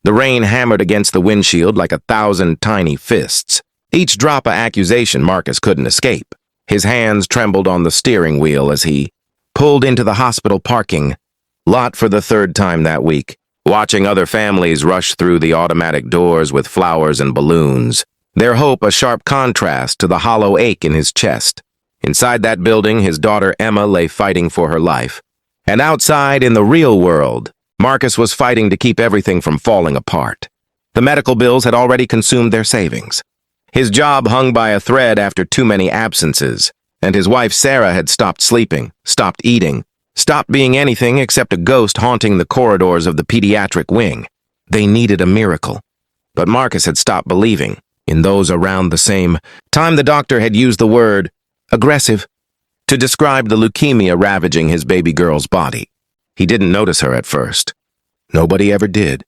The rain hammered against the windshield like 1,000 tiny fists. Each drop of accusation Marcus couldn't escape. His hands trembled on the steering wheel as he pulled into the hospital parking lot for the third time that week, watching other families rush through the automatic doors with flowers and balloons, their hope a sharp contrast to the hollow ache in his chest. Inside that building, his daughter Emma lay fighting for her life. And outside, in the real world, Marcus was fighting to keep everything from falling apart. The medical bills had already consumed their savings. His job hung by a thread after too many absences, and his wife Sarah had stopped sleeping, stopped eating, stopped being anything except a ghost haunting the corridors of the pediatric wing. They needed a miracle. But Marcus had stopped believing in those around the same time. The doctor had used the word aggressive to describe the leukemia ravaging his baby girl's body. He didn't notice her at first. Nobody ever did.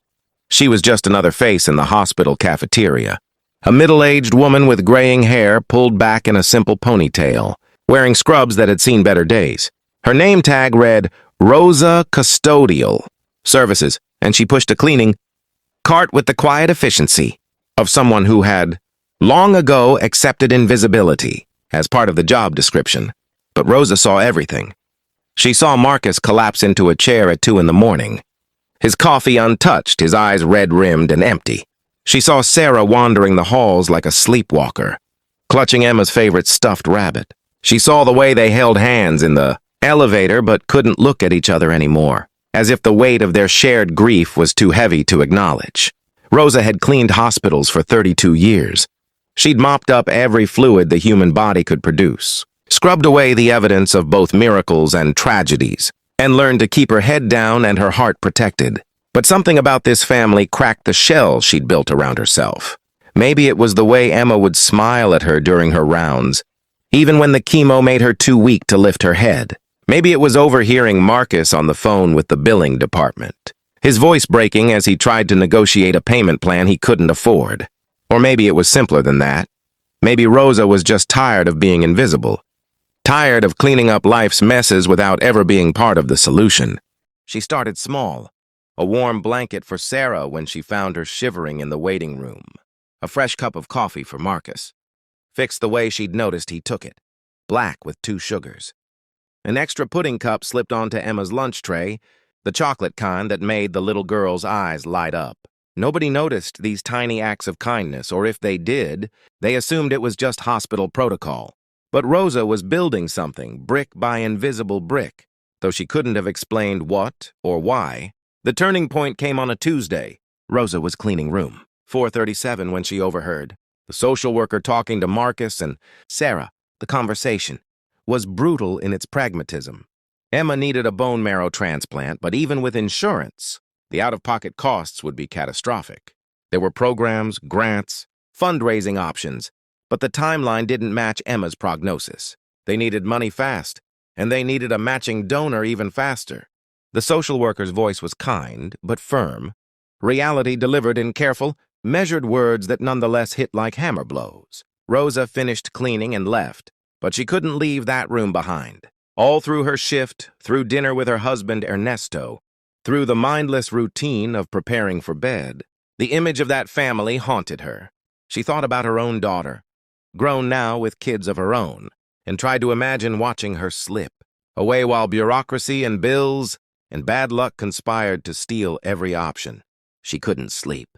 She was just another face in the hospital cafeteria. A middle-aged woman with graying hair pulled back in a simple ponytail, wearing scrubs that had seen better days. Her name tag read Rosa Custodial Services, and she pushed a cleaning cart with the quiet efficiency of someone who had long ago accepted invisibility as part of the job description. But Rosa saw everything. She saw Marcus collapse into a chair at 2 in the morning, his coffee untouched, his eyes red-rimmed and empty. She saw Sarah wandering the halls like a sleepwalker, clutching Emma's favorite stuffed rabbit. She saw the way they held hands in the elevator but couldn't look at each other anymore, as if the weight of their shared grief was too heavy to acknowledge. Rosa had cleaned hospitals for 32 years. She'd mopped up every fluid the human body could produce, scrubbed away the evidence of both miracles and tragedies, and learned to keep her head down and her heart protected. But something about this family cracked the shell she'd built around herself. Maybe it was the way Emma would smile at her during her rounds, even when the chemo made her too weak to lift her head. Maybe it was overhearing Marcus on the phone with the billing department, his voice breaking as he tried to negotiate a payment plan he couldn't afford. Or maybe it was simpler than that. Maybe Rosa was just tired of being invisible, tired of cleaning up life's messes without ever being part of the solution. She started small. A warm blanket for Sarah when she found her shivering in the waiting room. A fresh cup of coffee for Marcus, fixed the way she'd noticed he took it, black with 2 sugars. An extra pudding cup slipped onto Emma's lunch tray, the chocolate kind that made the little girl's eyes light up. Nobody noticed these tiny acts of kindness, or if they did, they assumed it was just hospital protocol. But Rosa was building something, brick by invisible brick, though she couldn't have explained what or why. The turning point came on a Tuesday. Rosa was cleaning room 4:37 when she overheard the social worker talking to Marcus and Sarah. The conversation was brutal in its pragmatism. Emma needed a bone marrow transplant, but even with insurance, the out-of-pocket costs would be catastrophic. There were programs, grants, fundraising options, but the timeline didn't match Emma's prognosis. They needed money fast, and they needed a matching donor even faster. The social worker's voice was kind, but firm. Reality delivered in careful, measured words that nonetheless hit like hammer blows. Rosa finished cleaning and left, but she couldn't leave that room behind. All through her shift, through dinner with her husband Ernesto, through the mindless routine of preparing for bed, the image of that family haunted her. She thought about her own daughter, grown now with kids of her own, and tried to imagine watching her slip away while bureaucracy and bills and bad luck conspired to steal every option. She couldn't sleep.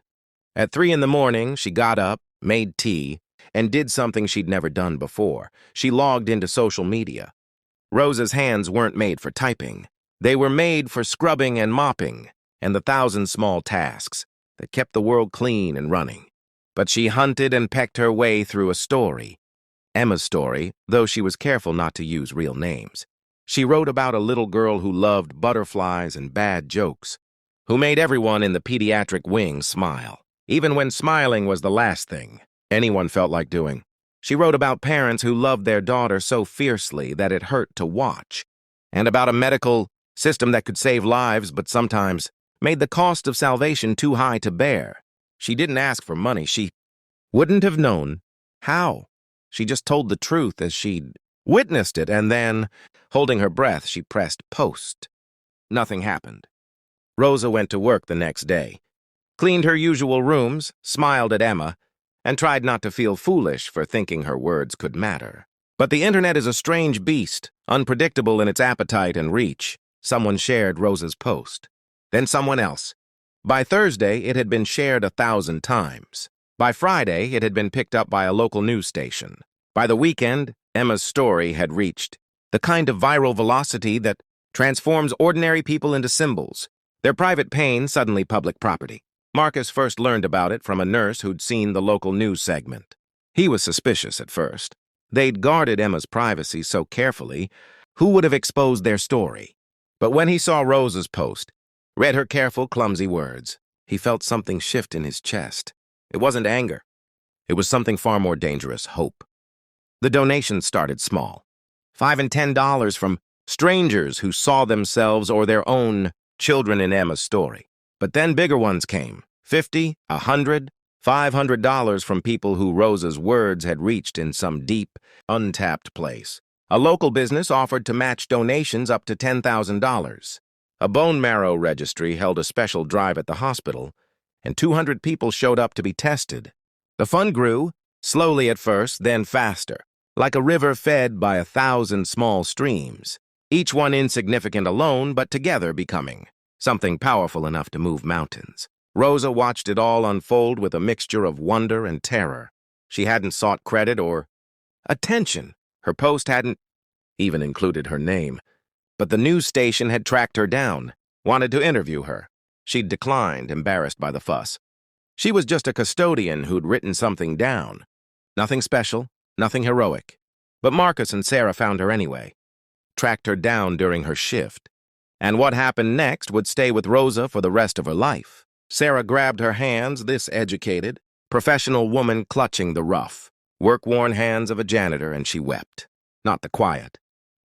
At 3 in the morning, she got up, made tea, and did something she'd never done before. She logged into social media. Rosa's hands weren't made for typing. They were made for scrubbing and mopping, and the 1,000 small tasks that kept the world clean and running. But she hunted and pecked her way through a story. Emma's story, though she was careful not to use real names. She wrote about a little girl who loved butterflies and bad jokes, who made everyone in the pediatric wing smile, even when smiling was the last thing anyone felt like doing. She wrote about parents who loved their daughter so fiercely that it hurt to watch, and about a medical system that could save lives but sometimes made the cost of salvation too high to bear. She didn't ask for money. She wouldn't have known how. She just told the truth as she'd witnessed it, and then, holding her breath, she pressed post. Nothing happened. Rosa went to work the next day, cleaned her usual rooms, smiled at Emma, and tried not to feel foolish for thinking her words could matter. But the internet is a strange beast, unpredictable in its appetite and reach. Someone shared Rosa's post. Then someone else. By Thursday, it had been shared 1,000 times. By Friday, it had been picked up by a local news station. By the weekend, Emma's story had reached the kind of viral velocity that transforms ordinary people into symbols, their private pain suddenly public property. Marcus first learned about it from a nurse who'd seen the local news segment. He was suspicious at first. They'd guarded Emma's privacy so carefully, who would have exposed their story? But when he saw Rosa's post, read her careful, clumsy words, he felt something shift in his chest. It wasn't anger. It was something far more dangerous, hope. The donations started small. $5 and $10 from strangers who saw themselves or their own children in Emma's story. But then bigger ones came, $50, $100, $500 from people who Rosa's words had reached in some deep, untapped place. A local business offered to match donations up to $10,000. A bone marrow registry held a special drive at the hospital, and 200 people showed up to be tested. The fund grew, slowly at first, then faster, like a river fed by 1,000 small streams, each one insignificant alone, but together becoming something powerful enough to move mountains. Rosa watched it all unfold with a mixture of wonder and terror. She hadn't sought credit or attention. Her post hadn't even included her name. But the news station had tracked her down, wanted to interview her. She'd declined, embarrassed by the fuss. She was just a custodian who'd written something down. Nothing special, nothing heroic. But Marcus and Sarah found her anyway, tracked her down during her shift. And what happened next would stay with Rosa for the rest of her life. Sarah grabbed her hands, this educated, professional woman clutching the rough, work-worn hands of a janitor, and she wept. Not the quiet,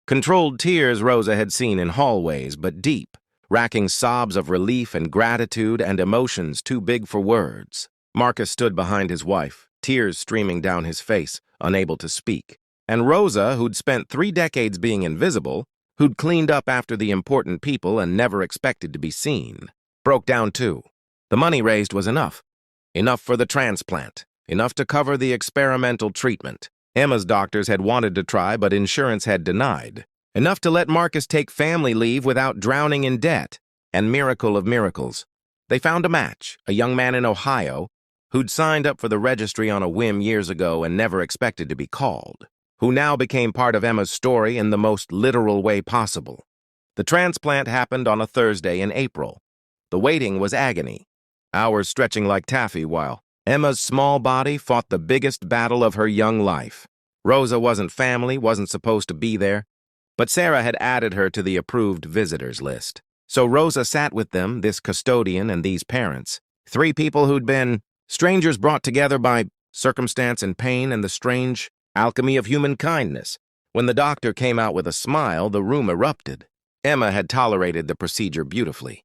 controlled tears Rosa had seen in hallways, but deep, racking sobs of relief and gratitude and emotions too big for words. Marcus stood behind his wife, tears streaming down his face, unable to speak. And Rosa, who'd spent 3 decades being invisible, who'd cleaned up after the important people and never expected to be seen, broke down too. The money raised was enough. Enough for the transplant. Enough to cover the experimental treatment. Emma's doctors had wanted to try, but insurance had denied. Enough to let Marcus take family leave without drowning in debt. And miracle of miracles, they found a match, a young man in Ohio, who'd signed up for the registry on a whim years ago and never expected to be called, who now became part of Emma's story in the most literal way possible. The transplant happened on a Thursday in April. The waiting was agony, hours stretching like taffy while Emma's small body fought the biggest battle of her young life. Rosa wasn't family, wasn't supposed to be there, but Sarah had added her to the approved visitors list. So Rosa sat with them, this custodian and these parents, 3 people who'd been strangers brought together by circumstance and pain and the strange alchemy of human kindness. When the doctor came out with a smile, the room erupted. Emma had tolerated the procedure beautifully.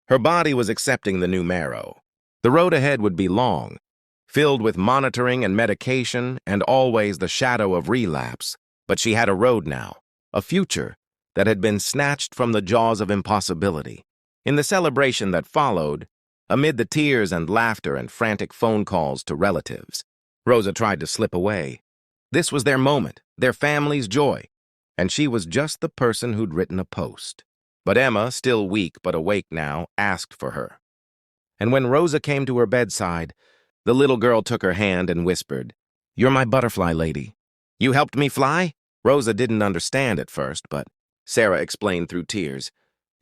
Her body was accepting the new marrow. The road ahead would be long, filled with monitoring and medication and always the shadow of relapse. But she had a road now, a future that had been snatched from the jaws of impossibility. In the celebration that followed, amid the tears and laughter and frantic phone calls to relatives, Rosa tried to slip away. This was their moment, their family's joy, and she was just the person who'd written a post. But Emma, still weak but awake now, asked for her. And when Rosa came to her bedside, the little girl took her hand and whispered, "You're my butterfly lady. You helped me fly?" Rosa didn't understand at first, but Sarah explained through tears.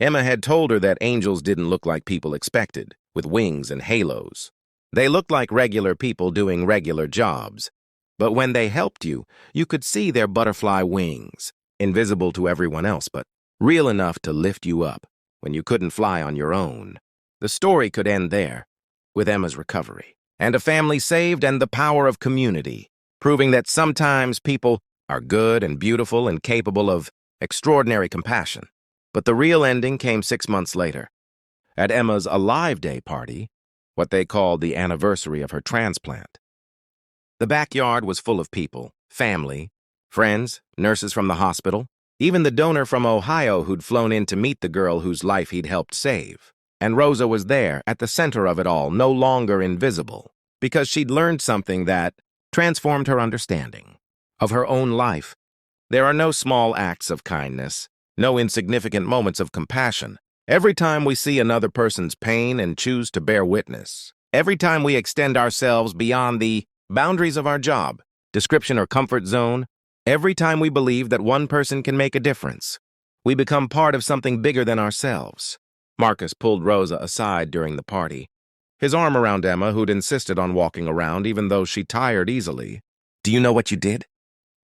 Emma had told her that angels didn't look like people expected, with wings and halos. They looked like regular people doing regular jobs. But when they helped you, you could see their butterfly wings, invisible to everyone else, but real enough to lift you up when you couldn't fly on your own. The story could end there, with Emma's recovery, and a family saved and the power of community, proving that sometimes people are good and beautiful and capable of extraordinary compassion. But the real ending came 6 months later. At Emma's Alive Day party, what they called the anniversary of her transplant. The backyard was full of people, family, friends, nurses from the hospital, even the donor from Ohio who'd flown in to meet the girl whose life he'd helped save. And Rosa was there, at the center of it all, no longer invisible, because she'd learned something that transformed her understanding of her own life. There are no small acts of kindness, no insignificant moments of compassion. Every time we see another person's pain and choose to bear witness, every time we extend ourselves beyond the boundaries of our job, description, or comfort zone, every time we believe that one person can make a difference, we become part of something bigger than ourselves. Marcus pulled Rosa aside during the party, his arm around Emma, who'd insisted on walking around even though she tired easily. "Do you know what you did?"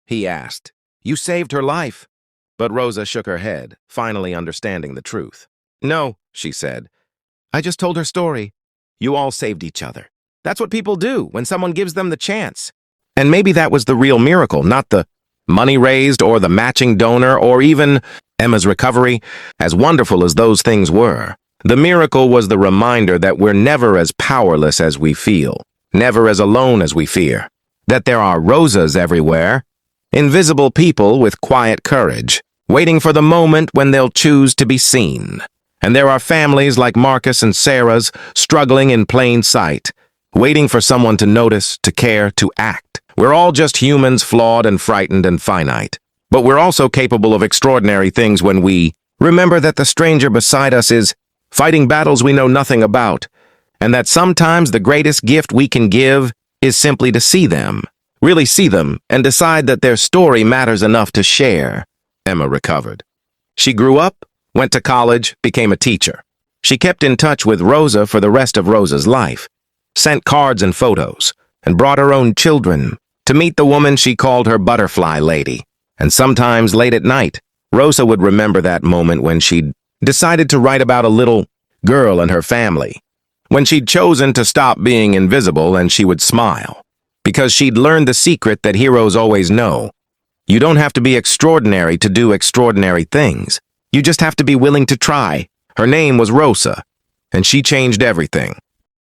he asked. "You saved her life." But Rosa shook her head, finally understanding the truth. "No," she said. "I just told her story. You all saved each other. That's what people do when someone gives them the chance." And maybe that was the real miracle, not the money raised or the matching donor or even Emma's recovery. As wonderful as those things were, the miracle was the reminder that we're never as powerless as we feel, never as alone as we fear, that there are Rosas everywhere, invisible people with quiet courage, waiting for the moment when they'll choose to be seen. And there are families like Marcus and Sarah's struggling in plain sight, waiting for someone to notice, to care, to act. We're all just humans, flawed and frightened and finite. But we're also capable of extraordinary things when we remember that the stranger beside us is fighting battles we know nothing about, and that sometimes the greatest gift we can give is simply to see them, really see them, and decide that their story matters enough to share. Emma recovered. She grew up, went to college, became a teacher. She kept in touch with Rosa for the rest of Rosa's life, sent cards and photos, and brought her own children to meet the woman she called her butterfly lady. And sometimes late at night, Rosa would remember that moment when she'd decided to write about a little girl and her family, when she'd chosen to stop being invisible, and she would smile, because she'd learned the secret that heroes always know. You don't have to be extraordinary to do extraordinary things. You just have to be willing to try. Her name was Rosa, and she changed everything.